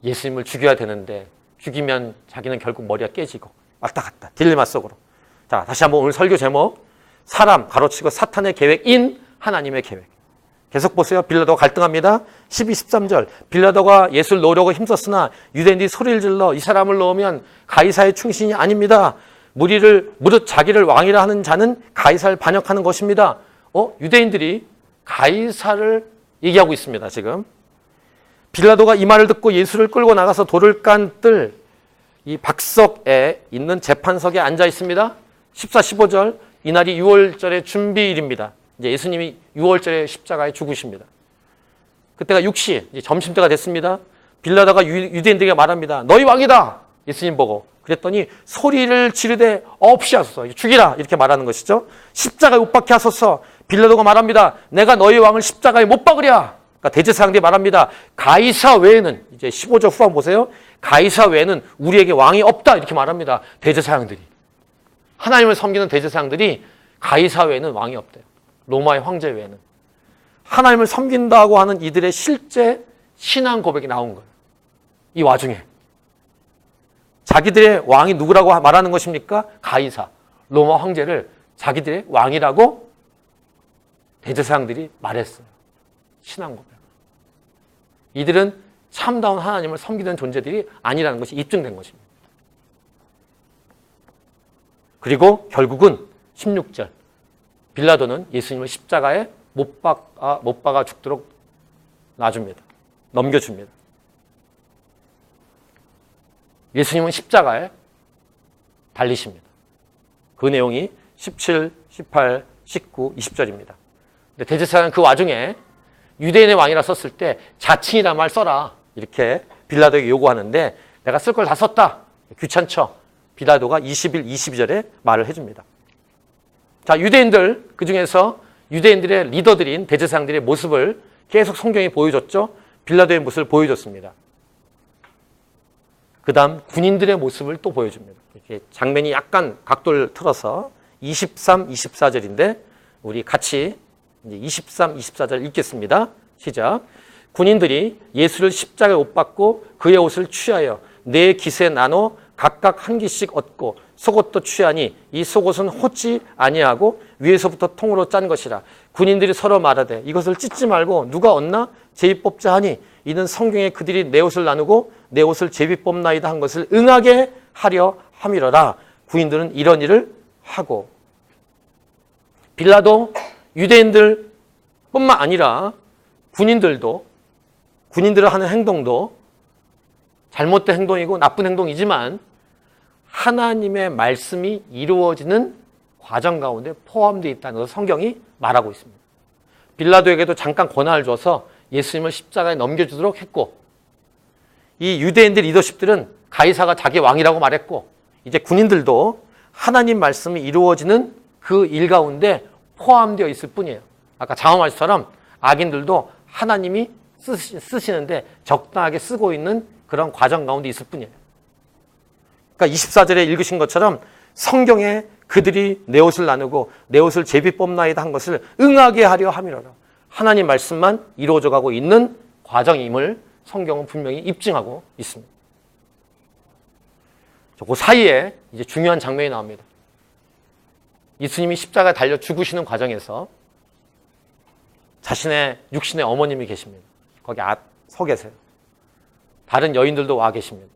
예수님을 죽여야 되는데 죽이면 자기는 결국 머리가 깨지고 왔다 갔다 딜레마 속으로. 자, 다시 한번 오늘 설교 제목 사람 가로치고 사탄의 계획인 하나님의 계획. 계속 보세요. 빌라도가 갈등합니다. 12, 13절 빌라도가 예수를 놓으려고 힘썼으나 유대인들이 소리를 질러 이 사람을 놓으면 가이사의 충신이 아닙니다. 무릇 자기를 왕이라 하는 자는 가이사를 반역하는 것입니다. 유대인들이 가이사를 얘기하고 있습니다. 지금 빌라도가 이 말을 듣고 예수를 끌고 나가서 돌을 깐 뜰 이 박석에 있는 재판석에 앉아 있습니다. 14, 15절 이날이 6월절의 준비일입니다. 이제 예수님이 6월절에 십자가에 죽으십니다. 그때가 6시 이제 점심때가 됐습니다. 빌라도가 유대인들에게 말합니다. 너희 왕이다. 예수님 보고 그랬더니 소리를 지르되 없이 하소서. 죽이라 이렇게 말하는 것이죠. 십자가에 못 박게 하소서. 빌라도가 말합니다. 내가 너희 왕을 십자가에 못 박으랴. 그러니까 대제사장들이 말합니다. 가이사 외에는 이제 15절 후반 보세요. 가이사 외에는 우리에게 왕이 없다 이렇게 말합니다. 대제사장들이 하나님을 섬기는 대제사장들이 가이사 외에는 왕이 없대요. 로마의 황제 외에는. 하나님을 섬긴다고 하는 이들의 실제 신앙 고백이 나온 거예요. 이 와중에 자기들의 왕이 누구라고 말하는 것입니까? 가이사, 로마 황제를 자기들의 왕이라고 대제사장들이 말했어요. 신앙 고백. 이들은 참다운 하나님을 섬기는 존재들이 아니라는 것이 입증된 것입니다. 그리고 결국은 16절 빌라도는 예수님을 십자가에 못 박아 죽도록 놔줍니다. 넘겨줍니다. 예수님은 십자가에 달리십니다. 그 내용이 17, 18, 19, 20절입니다. 근데 대제사장은 그 와중에 유대인의 왕이라 썼을 때 자칭이란 말 써라 이렇게 빌라도에게 요구하는데 내가 쓸 걸 다 썼다. 귀찮죠. 빌라도가 21, 22절에 말을 해줍니다. 자, 유대인들 그중에서 유대인들의 리더들인 대제사장들의 모습을 계속 성경이 보여줬죠. 빌라도의 모습을 보여줬습니다. 그 다음 군인들의 모습을 또 보여줍니다. 이렇게 장면이 약간 각도를 틀어서 23, 24절인데 우리 같이 이제 23, 24절 읽겠습니다. 시작. 군인들이 예수를 십자가에 못 박고 그의 옷을 취하여 네 깃에 나눠 각각 한 깃씩 얻고 속옷도 취하니 이 속옷은 호지 아니하고 위에서부터 통으로 짠 것이라. 군인들이 서로 말하되 이것을 찢지 말고 누가 얻나 제비 뽑자 하니 이는 성경에 그들이 내 옷을 나누고 내 옷을 제비 뽑나이다 한 것을 응하게 하려 함이러라. 군인들은 이런 일을 하고 빌라도 유대인들 뿐만 아니라 군인들을 하는 행동도 잘못된 행동이고 나쁜 행동이지만 하나님의 말씀이 이루어지는 과정 가운데 포함되어 있다는 것을 성경이 말하고 있습니다. 빌라도에게도 잠깐 권한을 줘서 예수님을 십자가에 넘겨주도록 했고 이 유대인들 리더십들은 가이사가 자기 왕이라고 말했고 이제 군인들도 하나님 말씀이 이루어지는 그 일 가운데 포함되어 있을 뿐이에요. 아까 장엄 말씀처럼 악인들도 하나님이 쓰시는데 적당하게 쓰고 있는 그런 과정 가운데 있을 뿐이에요. 그러니까 24절에 읽으신 것처럼 성경에 그들이 내 옷을 나누고 내 옷을 제비 뽑나이다 한 것을 응하게 하려 함이로라. 하나님 말씀만 이루어져 가고 있는 과정임을 성경은 분명히 입증하고 있습니다. 그 사이에 이제 중요한 장면이 나옵니다. 예수님이 십자가에 달려 죽으시는 과정에서 자신의 육신의 어머님이 계십니다. 거기 서 계세요. 다른 여인들도 와 계십니다.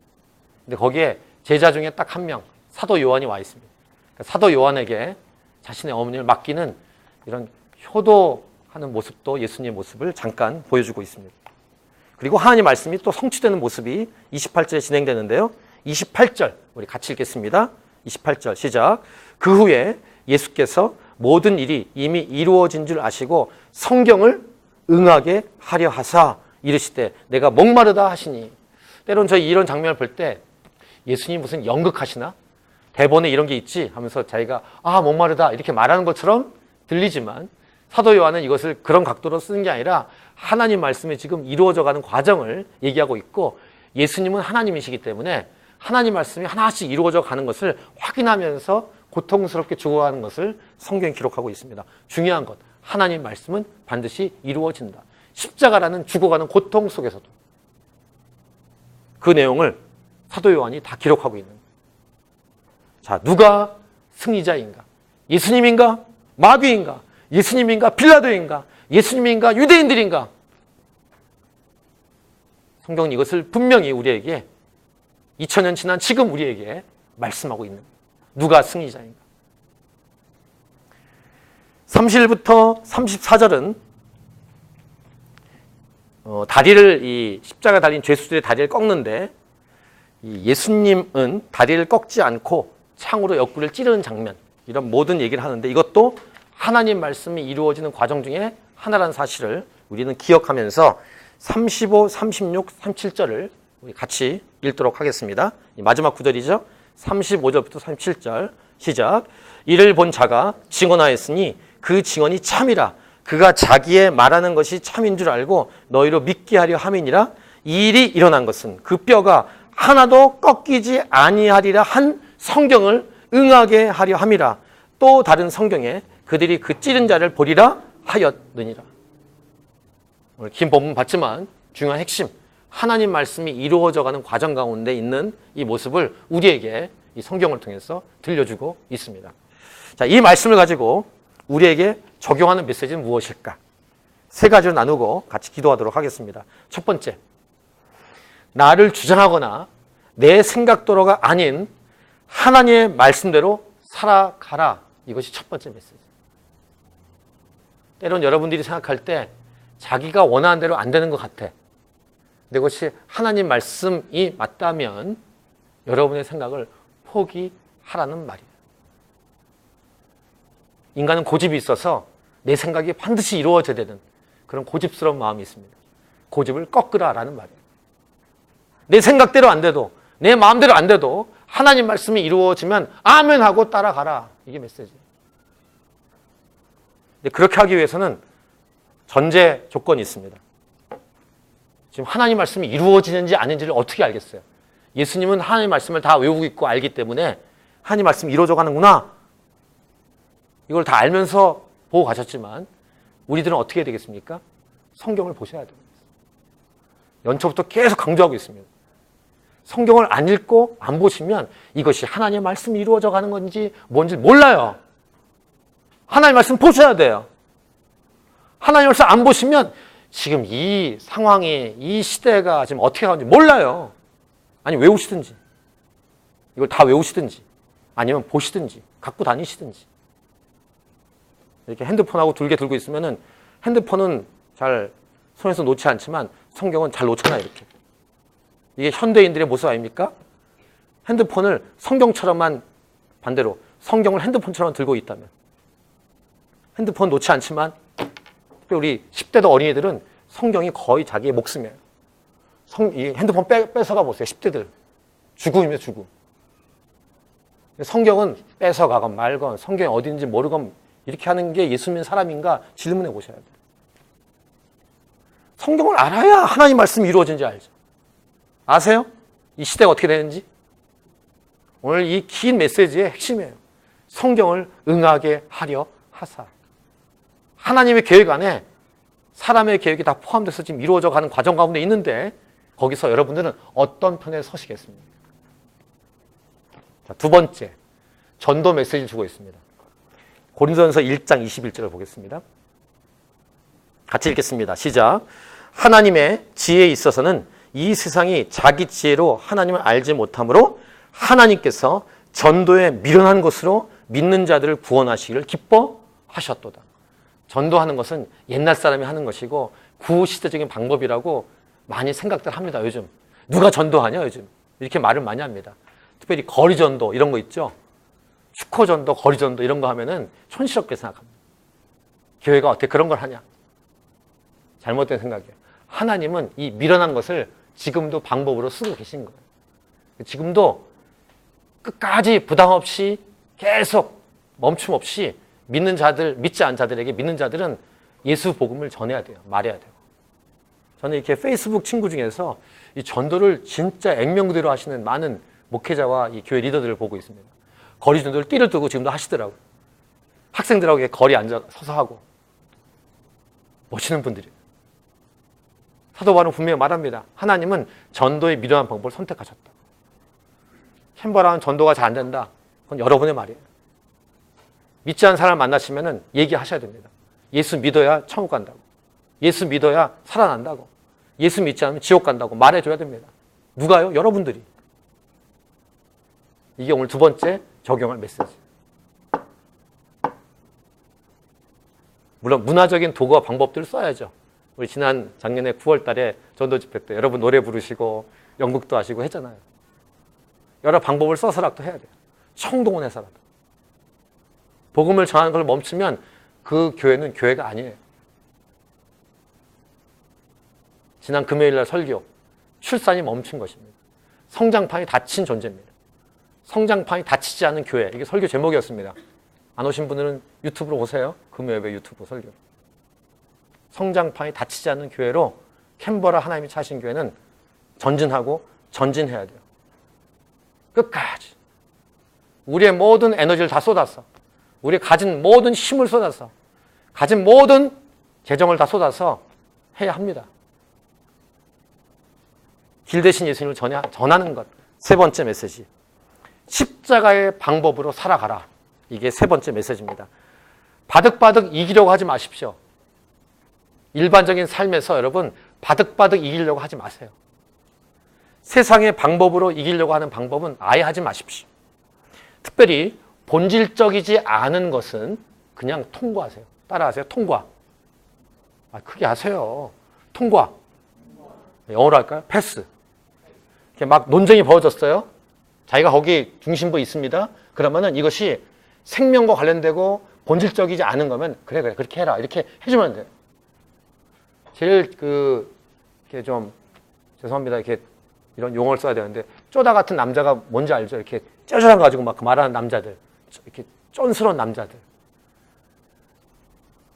근데 거기에 제자 중에 딱 한 명, 사도 요한이 와 있습니다. 그러니까 사도 요한에게 자신의 어머니를 맡기는 이런 효도하는 모습도 예수님의 모습을 잠깐 보여주고 있습니다. 그리고 하나님 말씀이 또 성취되는 모습이 28절에 진행되는데요. 28절 우리 같이 읽겠습니다. 28절 시작. 그 후에 예수께서 모든 일이 이미 이루어진 줄 아시고 성경을 응하게 하려 하사 이르시되 내가 목마르다 하시니. 때론 저희 이런 장면을 볼 때 예수님 무슨 연극하시나? 대본에 이런 게 있지 하면서 자기가 목마르다 이렇게 말하는 것처럼 들리지만 사도 요한은 이것을 그런 각도로 쓰는 게 아니라 하나님 말씀이 지금 이루어져가는 과정을 얘기하고 있고, 예수님은 하나님이시기 때문에 하나님 말씀이 하나씩 이루어져 가는 것을 확인하면서 고통스럽게 죽어가는 것을 성경에 기록하고 있습니다. 중요한 것, 하나님 말씀은 반드시 이루어진다. 십자가라는 죽어가는 고통 속에서도 그 내용을 사도 요한이 다 기록하고 있는 거예요. 자, 누가 승리자인가? 예수님인가? 마귀인가? 예수님인가? 빌라도인가? 예수님인가? 유대인들인가? 성경은 이것을 분명히 우리에게 2000년 지난 지금 우리에게 말씀하고 있는 거예요. 누가 승리자인가? 30절부터 34절은 다리를 이 십자가 달린 죄수들의 다리를 꺾는데, 이 예수님은 다리를 꺾지 않고 창으로 옆구리를 찌르는 장면, 이런 모든 얘기를 하는데 이것도 하나님 말씀이 이루어지는 과정 중에 하나라는 사실을 우리는 기억하면서 35, 36, 37절을 우리 같이 읽도록 하겠습니다. 마지막 구절이죠. 35절부터 37절 시작. 이를 본 자가 증언하였으니 그 증언이 참이라. 그가 자기의 말하는 것이 참인 줄 알고 너희로 믿게 하려 함이니라. 이 일이 일어난 것은 그 뼈가 하나도 꺾이지 아니하리라 한 성경을 응하게 하려 함이라. 또 다른 성경에 그들이 그 찌른 자를 보리라 하였느니라. 오늘 긴 본문 봤지만 중요한 핵심, 하나님 말씀이 이루어져가는 과정 가운데 있는 이 모습을 우리에게 이 성경을 통해서 들려주고 있습니다. 자, 이 말씀을 가지고 우리에게 적용하는 메시지는 무엇일까? 세 가지로 나누고 같이 기도하도록 하겠습니다. 첫 번째, 나를 주장하거나 내 생각대로가 아닌 하나님의 말씀대로 살아가라. 이것이 첫 번째 메시지. 때론 여러분들이 생각할 때 자기가 원하는 대로 안 되는 것 같아. 근데 그것이 하나님 말씀이 맞다면 여러분의 생각을 포기하라는 말이에요. 인간은 고집이 있어서 내 생각이 반드시 이루어져야 되는 그런 고집스러운 마음이 있습니다. 고집을 꺾으라라는 말이에요. 내 생각대로 안 돼도, 내 마음대로 안 돼도 하나님 말씀이 이루어지면 아멘 하고 따라가라. 이게 메시지예요. 근데 그렇게 하기 위해서는 전제 조건이 있습니다. 지금 하나님 말씀이 이루어지는지 아닌지를 어떻게 알겠어요? 예수님은 하나님 말씀을 다 외우고 있고 알기 때문에 하나님 말씀이 이루어져 가는구나, 이걸 다 알면서 보고 가셨지만 우리들은 어떻게 해야 되겠습니까? 성경을 보셔야 됩니다. 연초부터 계속 강조하고 있습니다. 성경을 안 읽고 안 보시면 이것이 하나님의 말씀이 이루어져 가는 건지 뭔지 몰라요. 하나님의 말씀 보셔야 돼요. 하나님의 말씀 안 보시면 지금 이 상황이, 이 시대가 지금 어떻게 가는지 몰라요. 아니 외우시든지, 이걸 다 외우시든지, 아니면 보시든지, 갖고 다니시든지. 이렇게 핸드폰하고 두 개 들고 있으면은 핸드폰은 잘 손에서 놓지 않지만 성경은 잘 놓잖아요, 이렇게. 이게 현대인들의 모습 아닙니까? 핸드폰을 성경처럼만, 반대로 성경을 핸드폰처럼 들고 있다면, 핸드폰 놓지 않지만 우리 10대도 어린이들은 성경이 거의 자기의 목숨이에요. 이 핸드폰 뺏어가 보세요. 10대들. 죽음이면 죽음. 성경은 뺏어가건 말건 성경이 어딘지 모르건 이렇게 하는 게 예수 믿는 사람인가 질문해 보셔야 돼요. 성경을 알아야 하나님 말씀이 이루어진지 알죠. 아세요? 이 시대가 어떻게 되는지? 오늘 이 긴 메시지의 핵심이에요. 성경을 응하게 하려 하사. 하나님의 계획 안에 사람의 계획이 다 포함돼서 지금 이루어져 가는 과정 가운데 있는데 거기서 여러분들은 어떤 편에 서시겠습니까? 자, 두 번째, 전도 메시지를 주고 있습니다. 고린도전서 1장 21절을 보겠습니다. 같이 읽겠습니다. 시작. 하나님의 지혜에 있어서는 이 세상이 자기 지혜로 하나님을 알지 못하므로 하나님께서 전도에 미련한 것으로 믿는 자들을 구원하시기를 기뻐하셨도다. 전도하는 것은 옛날 사람이 하는 것이고 구시대적인 방법이라고 많이 생각들 합니다. 요즘 누가 전도하냐 요즘 이렇게 말을 많이 합니다. 특별히 거리 전도 이런 거 있죠. 축호 전도, 거리 전도 이런 거 하면은 촌스럽게 생각합니다. 교회가 어떻게 그런 걸 하냐? 잘못된 생각이에요. 하나님은 이 미련한 것을 지금도 방법으로 쓰고 계신 거예요. 지금도 끝까지 부담 없이 계속 멈춤 없이 믿는 자들, 믿지 않은 자들에게 믿는 자들은 예수 복음을 전해야 돼요. 말해야 돼요. 저는 이렇게 페이스북 친구 중에서 이 전도를 진짜 액면 그대로 하시는 많은 목회자와 이 교회 리더들을 보고 있습니다. 거리 전도를 띠를 두고 지금도 하시더라고요. 학생들하고 이렇게 거리 앉아 서서 하고. 멋있는 분들이에요. 사도 바울은 분명히 말합니다. 하나님은 전도의 미련한 방법을 선택하셨다. 캔버라는 전도가 잘 안 된다. 그건 여러분의 말이에요. 믿지 않는 사람을 만나시면 얘기하셔야 됩니다. 예수 믿어야 천국 간다고. 예수 믿어야 살아난다고. 예수 믿지 않으면 지옥 간다고 말해줘야 됩니다. 누가요? 여러분들이. 이게 오늘 두 번째 적용할 메시지. 물론 문화적인 도구와 방법들을 써야죠. 우리 지난 작년에 9월 달에 전도 집회 때 여러분 노래 부르시고 연극도 하시고 했잖아요. 여러 방법을 써서라도 해야 돼요. 총동원해서라도. 복음을 전하는 걸 멈추면 그 교회는 교회가 아니에요. 지난 금요일 날 설교, 출산이 멈춘 것입니다. 성장판이 닫힌 존재입니다. 성장판이 닫히지 않은 교회, 이게 설교 제목이었습니다. 안 오신 분들은 유튜브로 오세요. 금요예배 유튜브 설교. 성장판이 닫히지 않는 교회로 캔버라 하나님이 차신 교회는 전진하고 전진해야 돼요. 끝까지. 우리의 모든 에너지를 다 쏟아서, 우리 가진 모든 힘을 쏟아서, 가진 모든 재정을 다 쏟아서 해야 합니다. 길 대신 예수님을 전하는 것. 세 번째 메시지. 십자가의 방법으로 살아가라. 이게 세 번째 메시지입니다. 바득바득 이기려고 하지 마십시오. 일반적인 삶에서 여러분 바득바득 이기려고 하지 마세요. 세상의 방법으로 이기려고 하는 방법은 아예 하지 마십시오. 특별히 본질적이지 않은 것은 그냥 통과하세요. 따라하세요. 통과. 크게 하세요. 통과. 영어로 할까요? 패스. 이렇게 막 논쟁이 벌어졌어요. 자기가 거기 중심부에 있습니다. 그러면은 이것이 생명과 관련되고 본질적이지 않은 거면 그래 그렇게 해라 이렇게 해주면 돼요. 제일 이렇게 좀 죄송합니다. 이렇게 이런 용어를 써야 되는데 쪼다 같은 남자가 뭔지 알죠? 이렇게 쪼잔 가지고 막 말하는 남자들, 이렇게 쫀스러운 남자들.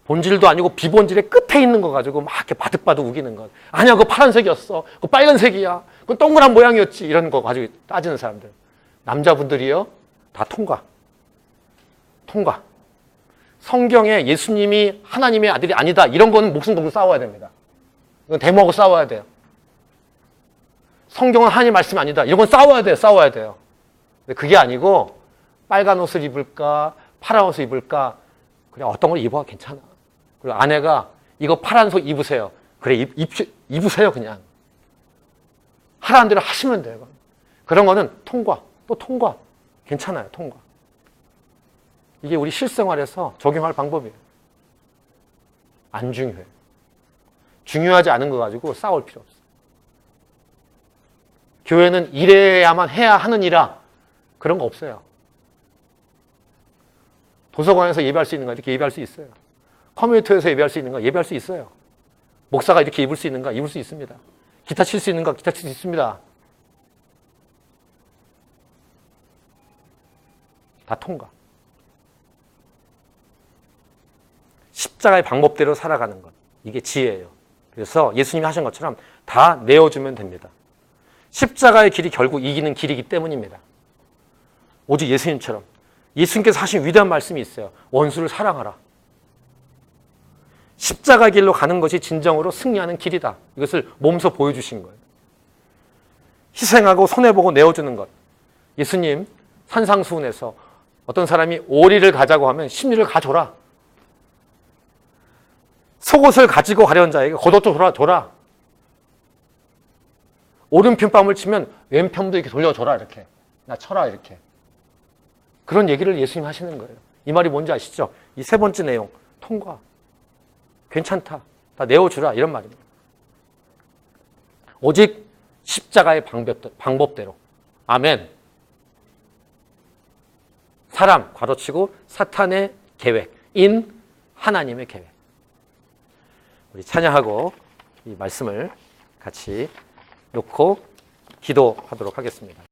본질도 아니고 비본질의 끝에 있는 거 가지고 막 이렇게 바득바득 우기는 것. 아니야, 그거 파란색이었어. 그거 빨간색이야. 그건 동그란 모양이었지. 이런 거 가지고 따지는 사람들. 남자분들이요, 다 통과. 통과. 성경에 예수님이 하나님의 아들이 아니다. 이런 거는 목숨 걸고 싸워야 됩니다. 이건 대모하고 싸워야 돼요. 성경은 하나님 말씀이 아니다. 이런 건 싸워야 돼요. 싸워야 돼요. 근데 그게 아니고 빨간 옷을 입을까, 파란 옷을 입을까. 그래, 어떤 걸 입어도 괜찮아. 그리고 아내가 이거 파란 속 입으세요. 그래, 입으세요, 그냥. 하라는 대로 하시면 돼요. 그런 거는 통과, 또 통과. 괜찮아요, 통과. 이게 우리 실생활에서 적용할 방법이에요. 안 중요해요. 중요하지 않은 거 가지고 싸울 필요 없어요. 교회는 이래야만 해야 하는 이라 그런 거 없어요. 도서관에서 예배할 수 있는 거 이렇게 예배할 수 있어요. 컴퓨터에서 예배할 수 있는 거 예배할 수 있어요. 목사가 이렇게 입을 수 있는 거 입을 수 있습니다. 기타 칠 수 있는 거 기타 칠 수 있습니다. 다 통과. 십자가의 방법대로 살아가는 것. 이게 지혜예요. 그래서 예수님이 하신 것처럼 다 내어주면 됩니다. 십자가의 길이 결국 이기는 길이기 때문입니다. 오직 예수님처럼. 예수님께서 하신 위대한 말씀이 있어요. 원수를 사랑하라. 십자가 길로 가는 것이 진정으로 승리하는 길이다. 이것을 몸소 보여주신 거예요. 희생하고 손해보고 내어주는 것. 예수님 산상수훈에서 어떤 사람이 오리를 가자고 하면 십리를 가줘라. 속옷을 가지고 가려는 자에게 겉옷도 줘라. 오른편뺨을 치면 왼편도 이렇게 돌려줘라. 이렇게. 나 쳐라. 이렇게. 그런 얘기를 예수님 하시는 거예요. 이 말이 뭔지 아시죠? 이 세 번째 내용. 통과. 괜찮다. 다 내어주라. 이런 말입니다. 오직 십자가의 방법대로. 아멘. 사람, 괄호치고 사탄의 계획인 하나님의 계획. 우리 찬양하고 이 말씀을 같이 놓고 기도하도록 하겠습니다.